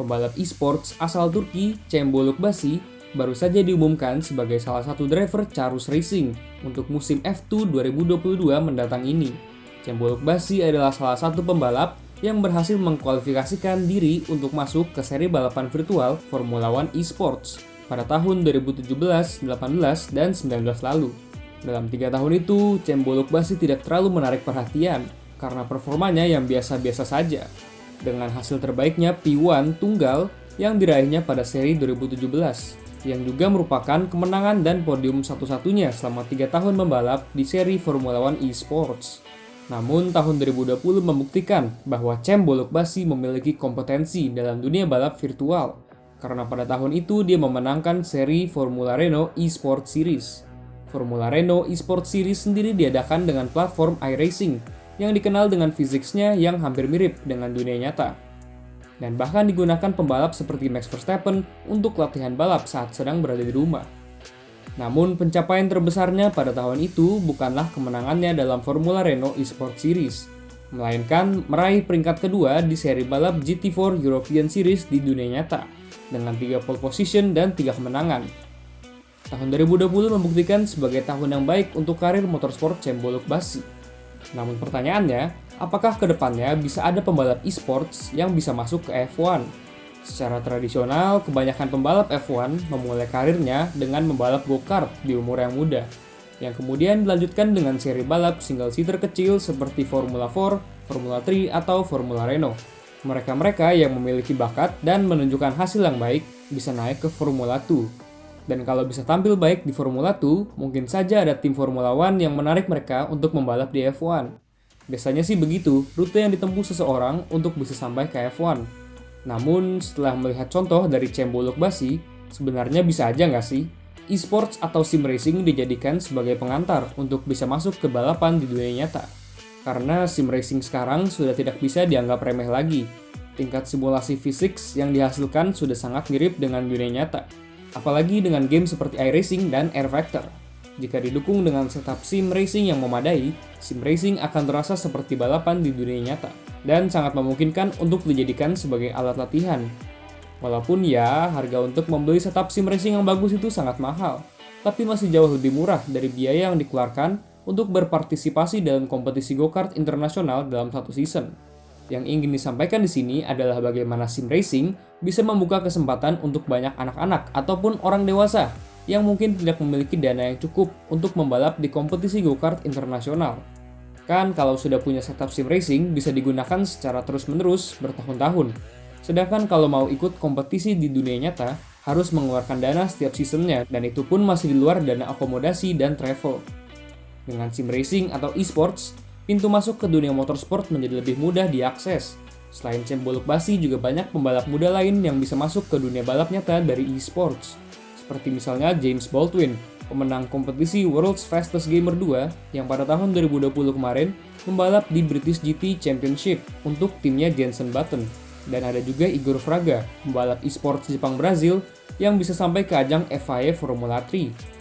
Pembalap e-sports asal Turki, Cem Bolukbasi, baru saja diumumkan sebagai salah satu driver Charus Racing untuk musim F2 2022 mendatang ini. Cem Bolukbasi adalah salah satu pembalap yang berhasil mengkualifikasikan diri untuk masuk ke seri balapan virtual Formula One eSports pada tahun 2017, 18, dan 19 lalu. Dalam 3 tahun itu, Cem Bolukbasi tidak terlalu menarik perhatian karena performanya yang biasa-biasa saja. Dengan hasil terbaiknya P1 tunggal yang diraihnya pada seri 2017, yang juga merupakan kemenangan dan podium satu-satunya selama 3 tahun membalap di seri Formula One eSports. Namun tahun 2020 membuktikan bahwa Cem Bolukbasi memiliki kompetensi dalam dunia balap virtual, karena pada tahun itu dia memenangkan seri Formula Renault eSports Series. Formula Renault eSports Series sendiri diadakan dengan platform iRacing yang dikenal dengan fisiknya yang hampir mirip dengan dunia nyata. Dan bahkan digunakan pembalap seperti Max Verstappen untuk latihan balap saat sedang berada di rumah. Namun pencapaian terbesarnya pada tahun itu bukanlah kemenangannya dalam Formula Renault eSports Series, melainkan meraih peringkat kedua di seri balap GT4 European Series di dunia nyata, dengan 3 pole position dan 3 kemenangan. Tahun 2020 membuktikan sebagai tahun yang baik untuk karir motorsport Cem Bolukbasi. Namun pertanyaannya, apakah kedepannya bisa ada pembalap esports yang bisa masuk ke F1? Secara tradisional, kebanyakan pembalap F1 memulai karirnya dengan membalap go-kart di umur yang muda, yang kemudian dilanjutkan dengan seri balap single-seater kecil seperti Formula 4, Formula 3, atau Formula Renault. Mereka-mereka yang memiliki bakat dan menunjukkan hasil yang baik bisa naik ke Formula 2. Dan kalau bisa tampil baik di Formula 2, mungkin saja ada tim Formula One yang menarik mereka untuk membalap di F1. Biasanya sih begitu, rute yang ditempuh seseorang untuk bisa sampai ke F1. Namun, setelah melihat contoh dari Cem Bolukbasi, sebenarnya bisa aja nggak sih? E-sports atau sim racing dijadikan sebagai pengantar untuk bisa masuk ke balapan di dunia nyata. Karena sim racing sekarang sudah tidak bisa dianggap remeh lagi. Tingkat simulasi fisik yang dihasilkan sudah sangat mirip dengan dunia nyata. Apalagi dengan game seperti iRacing dan Air Factor. Jika didukung dengan setup sim racing yang memadai, sim racing akan terasa seperti balapan di dunia nyata, dan sangat memungkinkan untuk dijadikan sebagai alat latihan. Walaupun ya, harga untuk membeli setup sim racing yang bagus itu sangat mahal, tapi masih jauh lebih murah dari biaya yang dikeluarkan untuk berpartisipasi dalam kompetisi go-kart internasional dalam satu season. Yang ingin disampaikan di sini adalah bagaimana sim racing bisa membuka kesempatan untuk banyak anak-anak ataupun orang dewasa yang mungkin tidak memiliki dana yang cukup untuk membalap di kompetisi go-kart internasional. Kan kalau sudah punya setup sim racing bisa digunakan secara terus-menerus bertahun-tahun. Sedangkan kalau mau ikut kompetisi di dunia nyata, harus mengeluarkan dana setiap seasonnya, dan itu pun masih di luar dana akomodasi dan travel. Dengan sim racing atau esports, pintu masuk ke dunia motorsport menjadi lebih mudah diakses. Selain Cem Bolukbasi, juga banyak pembalap muda lain yang bisa masuk ke dunia balap nyata dari esports. Seperti misalnya James Baldwin, pemenang kompetisi World's Fastest Gamer 2 yang pada tahun 2020 kemarin membalap di British GT Championship untuk timnya Jenson Button. Dan ada juga Igor Fraga, pembalap esports Jepang Brazil yang bisa sampai ke ajang FIA Formula 3.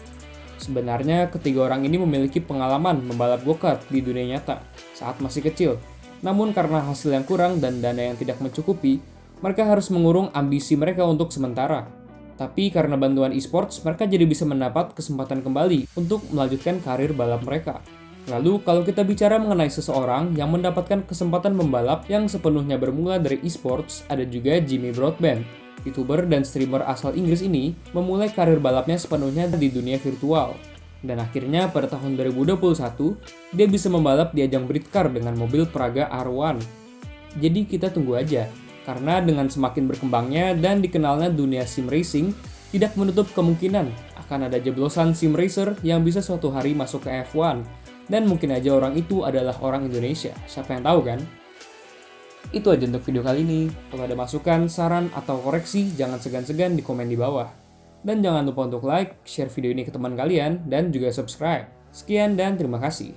Sebenarnya ketiga orang ini memiliki pengalaman membalap go-kart di dunia nyata saat masih kecil. Namun karena hasil yang kurang dan dana yang tidak mencukupi, mereka harus mengurung ambisi mereka untuk sementara. Tapi karena bantuan esports, mereka jadi bisa mendapat kesempatan kembali untuk melanjutkan karir balap mereka. Lalu kalau kita bicara mengenai seseorang yang mendapatkan kesempatan membalap yang sepenuhnya bermula dari esports, ada juga Jimmy Broadbent. YouTuber dan streamer asal Inggris ini memulai karir balapnya sepenuhnya di dunia virtual. Dan akhirnya pada tahun 2021, dia bisa membalap di ajang Britcar dengan mobil Praga R1. Jadi kita tunggu aja. Karena dengan semakin berkembangnya dan dikenalnya dunia sim racing, tidak menutup kemungkinan akan ada jeblosan sim racer yang bisa suatu hari masuk ke F1. Dan mungkin aja orang itu adalah orang Indonesia, siapa yang tahu kan? Itu aja untuk video kali ini. Kalau ada masukan, saran, atau koreksi, jangan segan-segan di komen di bawah. Dan jangan lupa untuk like, share video ini ke teman kalian, dan juga subscribe. Sekian dan terima kasih.